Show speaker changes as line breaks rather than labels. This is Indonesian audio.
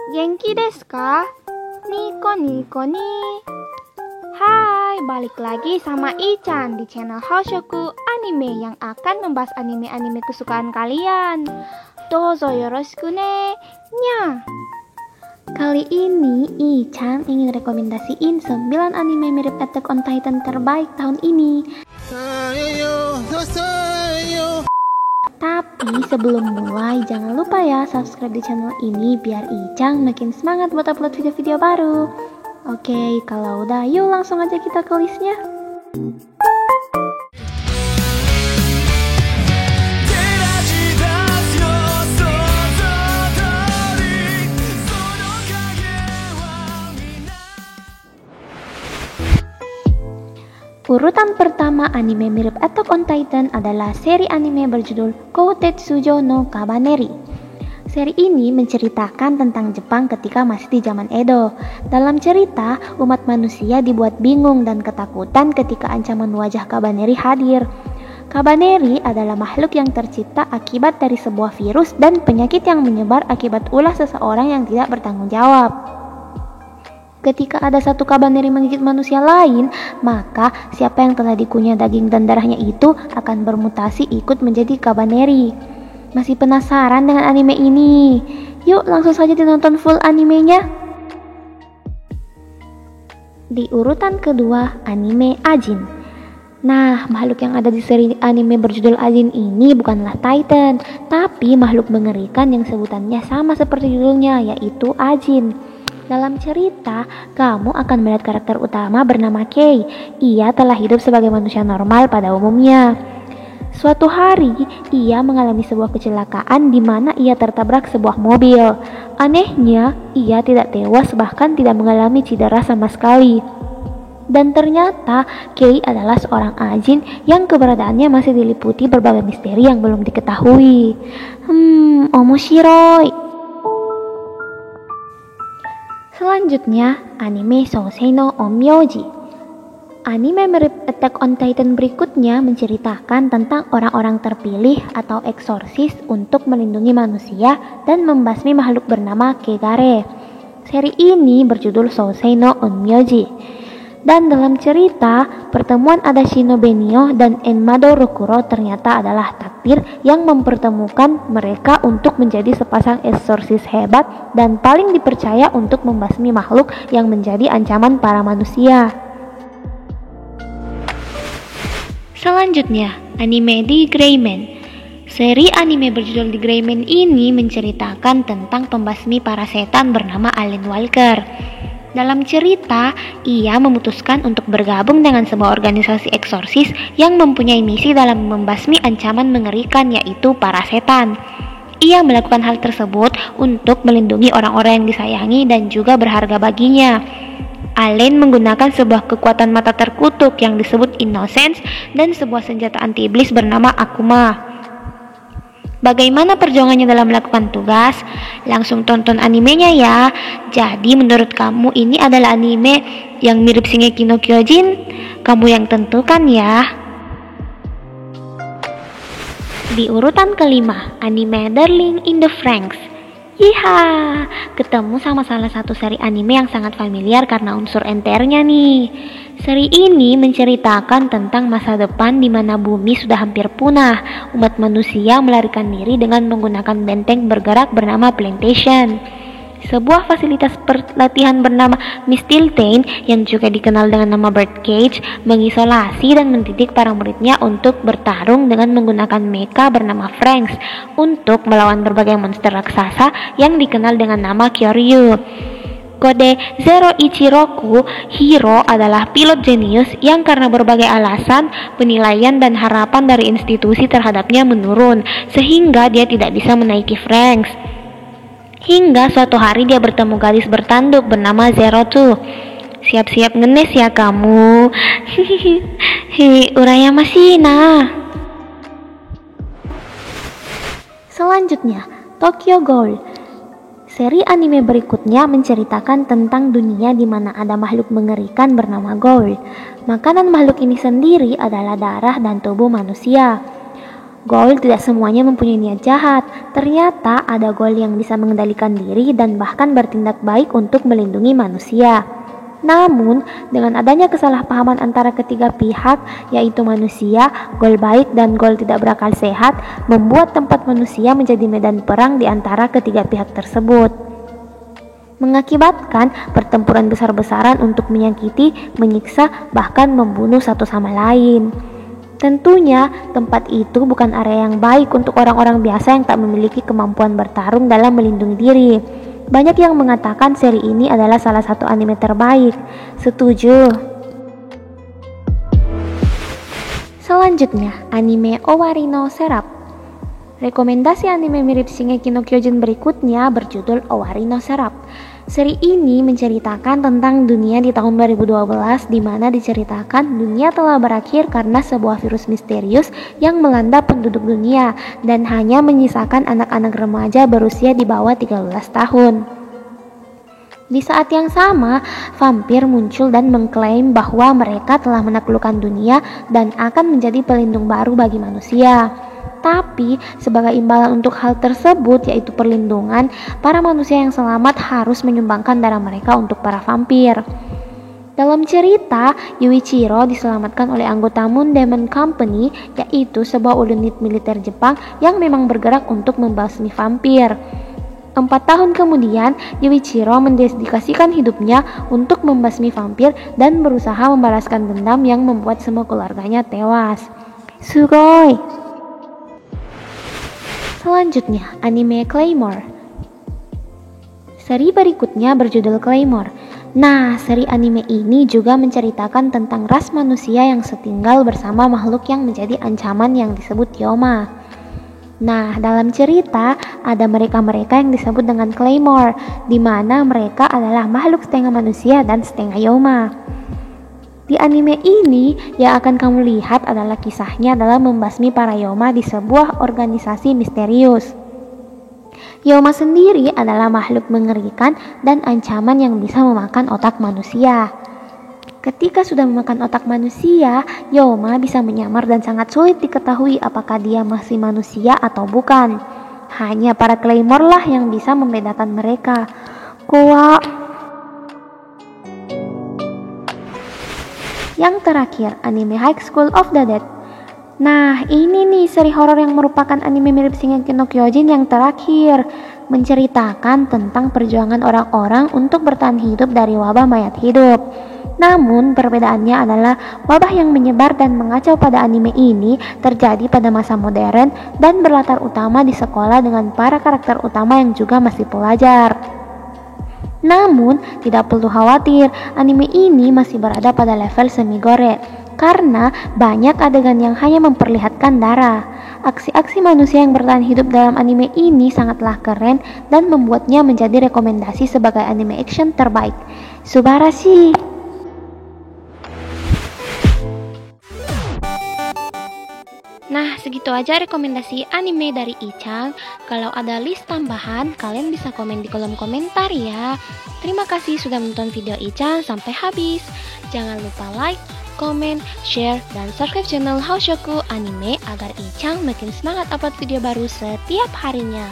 Genki desu ka? Niko niko ni. Hai, balik lagi sama Ichan di channel Hoshoku Anime yang akan membahas anime-anime kesukaan kalian. Dozo yoroshiku ne. Nya. Kali ini Ichan ingin rekomendasiin 9 anime mirip Attack on Titan terbaik tahun ini. Tapi sebelum mulai, jangan lupa ya subscribe di channel ini biar Ichan makin semangat buat upload video-video baru. Oke, kalau udah yuk langsung aja kita ke listnya. Urutan pertama anime mirip Attack on Titan adalah seri anime berjudul Koutetsujo no Kabaneri. Seri ini menceritakan tentang Jepang ketika masih di zaman Edo. Dalam cerita, umat manusia dibuat bingung dan ketakutan ketika ancaman wajah Kabaneri hadir. Kabaneri adalah makhluk yang tercipta akibat dari sebuah virus dan penyakit yang menyebar akibat ulah seseorang yang tidak bertanggung jawab. Ketika ada satu Kabaneri menggigit manusia lain, maka siapa yang telah dikunyah daging dan darahnya itu akan bermutasi ikut menjadi Kabaneri. Masih penasaran dengan anime ini? Yuk langsung saja ditonton full animenya. Di urutan kedua, anime Ajin. Nah, makhluk yang ada di seri anime berjudul Ajin ini bukanlah Titan, tapi makhluk mengerikan yang sebutannya sama seperti judulnya, yaitu Ajin. Dalam cerita, kamu akan melihat karakter utama bernama Kei. Ia telah hidup sebagai manusia normal pada umumnya. Suatu hari, ia mengalami sebuah kecelakaan di mana ia tertabrak sebuah mobil. Anehnya, ia tidak tewas bahkan tidak mengalami cedera sama sekali. Dan ternyata, Kei adalah seorang Ajin yang keberadaannya masih diliputi berbagai misteri yang belum diketahui. Omoshiroi. Selanjutnya, anime Sousei no Onmyoji. Anime mirip Attack on Titan berikutnya menceritakan tentang orang-orang terpilih atau eksorsis untuk melindungi manusia dan membasmi makhluk bernama Kegare. Seri ini berjudul Sousei no Onmyoji. Dan dalam cerita, pertemuan Adachi no Benio dan Enmado Rokuro ternyata adalah takdir yang mempertemukan mereka untuk menjadi sepasang eksorsis hebat dan paling dipercaya untuk membasmi makhluk yang menjadi ancaman para manusia. Selanjutnya, anime The Gray Man. Seri anime berjudul The Gray Man ini menceritakan tentang pembasmi para setan bernama Alan Walker. Dalam cerita, ia memutuskan untuk bergabung dengan sebuah organisasi eksorsis yang mempunyai misi dalam membasmi ancaman mengerikan, yaitu para setan. Ia melakukan hal tersebut untuk melindungi orang-orang yang disayangi dan juga berharga baginya. Allen menggunakan sebuah kekuatan mata terkutuk yang disebut Innocence dan sebuah senjata anti-iblis bernama Akuma. Bagaimana perjuangannya dalam melakukan tugas? Langsung tonton animenya ya. Jadi menurut kamu ini adalah anime yang mirip Shingeki no Kyojin? Kamu yang tentukan ya. Di urutan kelima, anime Darling in the Franxx. Yiha, ketemu sama salah satu seri anime yang sangat familiar karena unsur NTR-nya nih. Seri ini menceritakan tentang masa depan di mana bumi sudah hampir punah. Umat manusia melarikan diri dengan menggunakan benteng bergerak bernama Plantation. Sebuah fasilitas pelatihan bernama Mistiltein yang juga dikenal dengan nama Birdcage mengisolasi dan mendidik para muridnya untuk bertarung dengan menggunakan mecha bernama Franxx untuk melawan berbagai monster raksasa yang dikenal dengan nama Kyoryu. Kode Zero Ichiroku Hiro adalah pilot jenius yang karena berbagai alasan, penilaian dan harapan dari institusi terhadapnya menurun sehingga dia tidak bisa menaiki Franxx. Hingga suatu hari dia bertemu gadis bertanduk bernama Zero Two. Siap-siap ngenes ya kamu. Uraya Mashina. Selanjutnya, Tokyo Ghoul. Seri anime berikutnya menceritakan tentang dunia di mana ada makhluk mengerikan bernama Ghoul. Makanan makhluk ini sendiri adalah darah dan tubuh manusia. Ghoul tidak semuanya mempunyai niat jahat. Ternyata ada ghoul yang bisa mengendalikan diri dan bahkan bertindak baik untuk melindungi manusia. Namun, dengan adanya kesalahpahaman antara ketiga pihak, yaitu manusia, ghoul baik, dan ghoul tidak berakal sehat, membuat tempat manusia menjadi medan perang di antara ketiga pihak tersebut, mengakibatkan pertempuran besar-besaran untuk menyakiti, menyiksa, bahkan membunuh satu sama lain. Tentunya, tempat itu bukan area yang baik untuk orang-orang biasa yang tak memiliki kemampuan bertarung dalam melindungi diri. Banyak yang mengatakan seri ini adalah salah satu anime terbaik. Setuju. Selanjutnya, anime Owari no Seraph. Rekomendasi anime mirip Shingeki no Kyojin berikutnya berjudul Owari no Seraph. Seri ini menceritakan tentang dunia di tahun 2012, di mana diceritakan dunia telah berakhir karena sebuah virus misterius yang melanda penduduk dunia dan hanya menyisakan anak-anak remaja berusia di bawah 13 tahun. Di saat yang sama, vampir muncul dan mengklaim bahwa mereka telah menaklukkan dunia dan akan menjadi pelindung baru bagi manusia. Tapi, sebagai imbalan untuk hal tersebut, yaitu perlindungan, para manusia yang selamat harus menyumbangkan darah mereka untuk para vampir. Dalam cerita, Yuichiro diselamatkan oleh anggota Moon Demon Company, yaitu sebuah unit militer Jepang yang memang bergerak untuk membasmi vampir. 4 tahun kemudian, Yuichiro mendedikasikan hidupnya untuk membasmi vampir dan berusaha membalaskan dendam yang membuat semua keluarganya tewas. Sugoi! Selanjutnya, anime Claymore. Seri berikutnya berjudul Claymore. Nah, seri anime ini juga menceritakan tentang ras manusia yang setinggal bersama makhluk yang menjadi ancaman yang disebut Yoma. Nah, dalam cerita ada mereka-mereka yang disebut dengan Claymore, di mana mereka adalah makhluk setengah manusia dan setengah Yoma. Di anime ini, yang akan kamu lihat adalah kisahnya dalam membasmi para Yoma di sebuah organisasi misterius. Yoma sendiri adalah makhluk mengerikan dan ancaman yang bisa memakan otak manusia. Ketika sudah memakan otak manusia, Yoma bisa menyamar dan sangat sulit diketahui apakah dia masih manusia atau bukan. Hanya para Claymore lah yang bisa membedakan mereka. Yang terakhir, anime High School of the Dead. Nah, ini nih seri horor yang merupakan anime mirip Shingeki no Kyojin yang terakhir, menceritakan tentang perjuangan orang-orang untuk bertahan hidup dari wabah mayat hidup. Namun, perbedaannya adalah wabah yang menyebar dan mengacau pada anime ini terjadi pada masa modern dan berlatar utama di sekolah dengan para karakter utama yang juga masih pelajar. Namun, tidak perlu khawatir, anime ini masih berada pada level semi-gore, karena banyak adegan yang hanya memperlihatkan darah. Aksi-aksi manusia yang bertahan hidup dalam anime ini sangatlah keren dan membuatnya menjadi rekomendasi sebagai anime action terbaik. Subarashi! Nah, segitu aja rekomendasi anime dari Ichan. Kalau ada list tambahan, kalian bisa komen di kolom komentar ya. Terima kasih sudah menonton video Ichan sampai habis. Jangan lupa like, komen, share, dan subscribe channel Haoshoku Anime agar Ichan makin semangat upload video baru setiap harinya.